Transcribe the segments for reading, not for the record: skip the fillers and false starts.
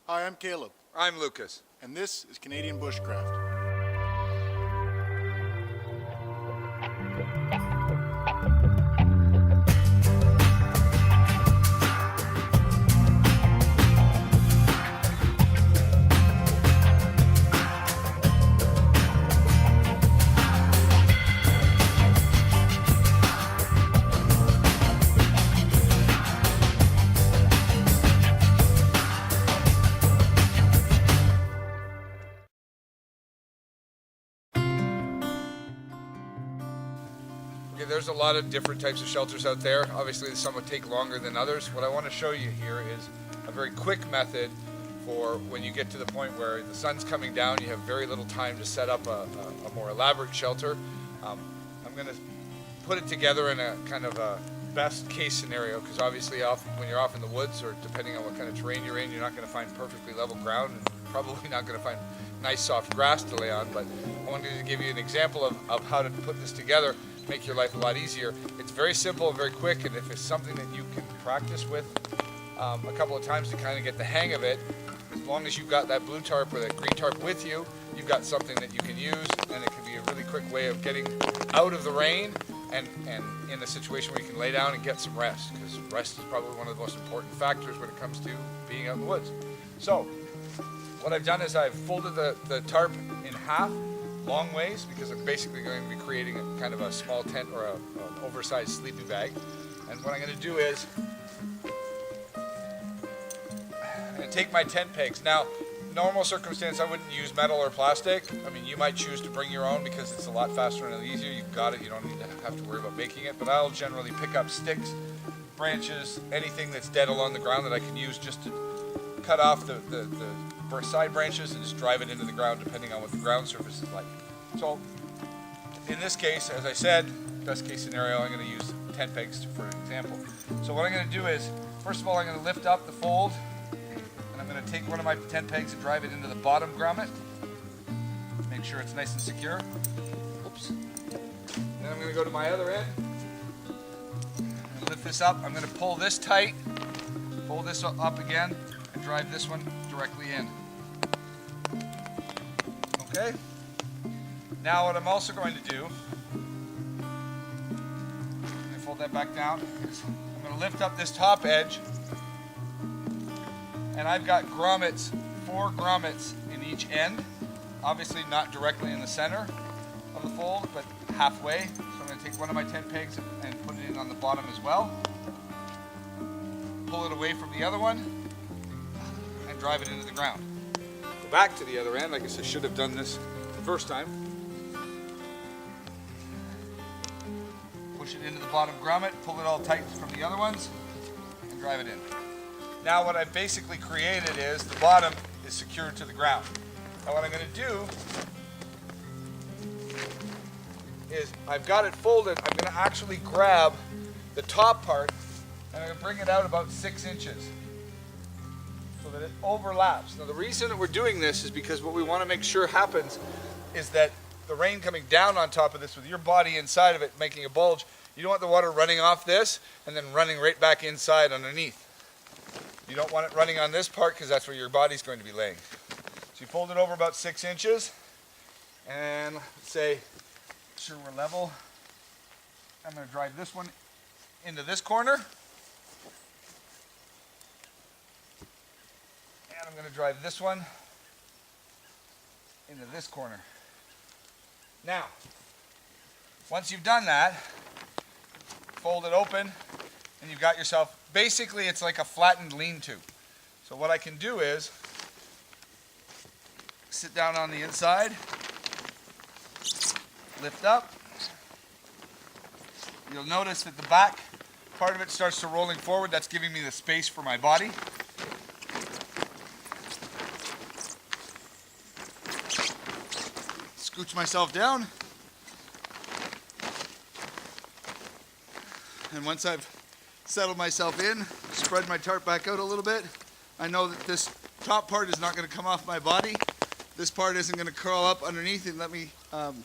Hi, I'm Caleb, I'm Lucas. and this is Canadian Bushcraft. Okay, there's a lot of different types of shelters out there. Obviously, some would take longer than others. What I want to show you here is a very quick method for when you get to the point where the sun's coming down, you have very little time to set up a more elaborate shelter. I'm going to put it together in a kind of a best case scenario, because obviously when you're off in the woods, or depending on what kind of terrain you're in, you're not going to find perfectly level ground, and probably not going to find nice soft grass to lay on. But I wanted to give you an example of how to put this together, make your life a lot easier. It's very simple and very quick, and if it's something that you can practice with a couple of times to kind of get the hang of it, as long as you've got that blue tarp or that green tarp with you, you've got something that you can use, and it can be a really quick way of getting out of the rain and in a situation where you can lay down and get some rest, because rest is probably one of the most important factors when it comes to being out in the woods. So what I've done is I've folded the tarp in half, long ways, because I'm basically going to be creating a kind of a small tent or an oversized sleeping bag. And what I'm going to do is I'm going to take my tent pegs. Now, normal circumstance, I wouldn't use metal or plastic. I mean, you might choose to bring your own because it's a lot faster and easier. You've got it. You don't need to have to worry about making it. But I'll generally pick up sticks, branches, anything that's dead along the ground that I can use just to cut off the side branches and just drive it into the ground, depending on what the ground surface is like. So in this case, as I said, best case scenario, I'm going to use tent pegs for an example. So what I'm going to do is, first of all, I'm going to lift up the fold, and I'm going to take one of my tent pegs and drive it into the bottom grommet. Make sure it's nice and secure. Oops. Then I'm going to go to my other end and lift this up. I'm going to pull this tight, pull this up again, and drive this one directly in. Okay. Now what I'm also going to do, let me fold that back down, is I'm going to lift up this top edge, and I've got grommets, 4 grommets in each end, obviously not directly in the center of the fold, but halfway. So I'm going to take one of my tent pegs and put it in on the bottom as well, pull it away from the other one, and drive it into the ground. Go back to the other end. I guess I should have done this the first time. Push it into the bottom grommet, pull it all tight from the other ones, and drive it in. Now what I've basically created is the bottom is secured to the ground. Now what I'm going to do is I've got it folded. I'm going to actually grab the top part and I'm going to bring it out about 6 inches so that it overlaps. Now the reason that we're doing this is because what we want to make sure happens is that the rain coming down on top of this with your body inside of it making a bulge, you don't want the water running off this and then running right back inside underneath. You don't want it running on this part because that's where your body's going to be laying. So you fold it over about 6 inches, and let's say, make sure we're level. I'm going to drive this one into this corner, and I'm going to drive this one into this corner. Now, once you've done that, fold it open, and you've got yourself, basically it's like a flattened lean-to. So what I can do is sit down on the inside, lift up. You'll notice that the back part of it starts to rolling forward. That's giving me the space for my body. Scooch myself down. And once I've settled myself in, spread my tarp back out a little bit, I know that this top part is not going to come off my body. This part isn't going to curl up underneath and let me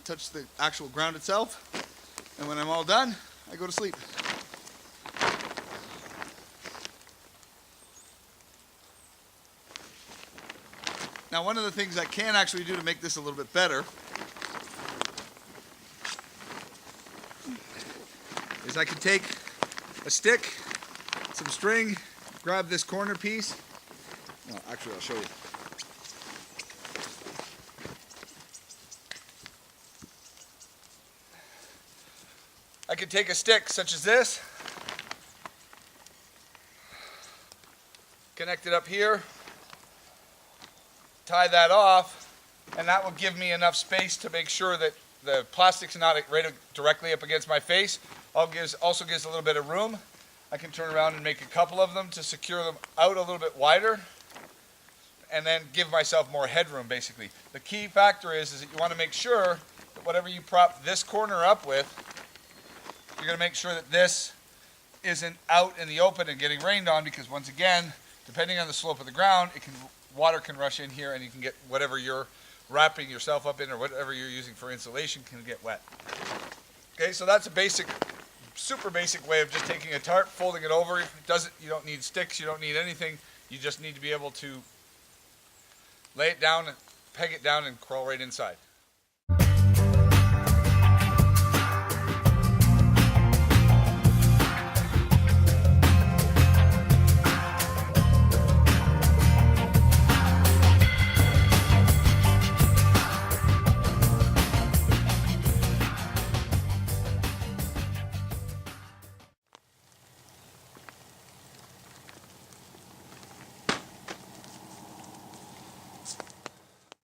touch the actual ground itself. And when I'm all done, I go to sleep. Now, one of the things I can actually do to make this a little bit better is I can take a stick, some string, grab this corner piece. No, actually, I'll show you. I can take a stick such as this, connect it up here, tie that off, and that will give me enough space to make sure that the plastic's not right directly up against my face. Also gives a little bit of room. I can turn around and make a couple of them to secure them out a little bit wider, and then give myself more headroom, basically. The key factor is that you want to make sure that whatever you prop this corner up with, you're going to make sure that this isn't out in the open and getting rained on, because once again, depending on the slope of the ground, water can rush in here and you can get whatever you're wrapping yourself up in or whatever you're using for insulation can get wet. Okay, so that's a basic, super basic way of just taking a tarp, folding it over. You don't need sticks, you don't need anything. You just need to be able to lay it down, peg it down, and crawl right inside.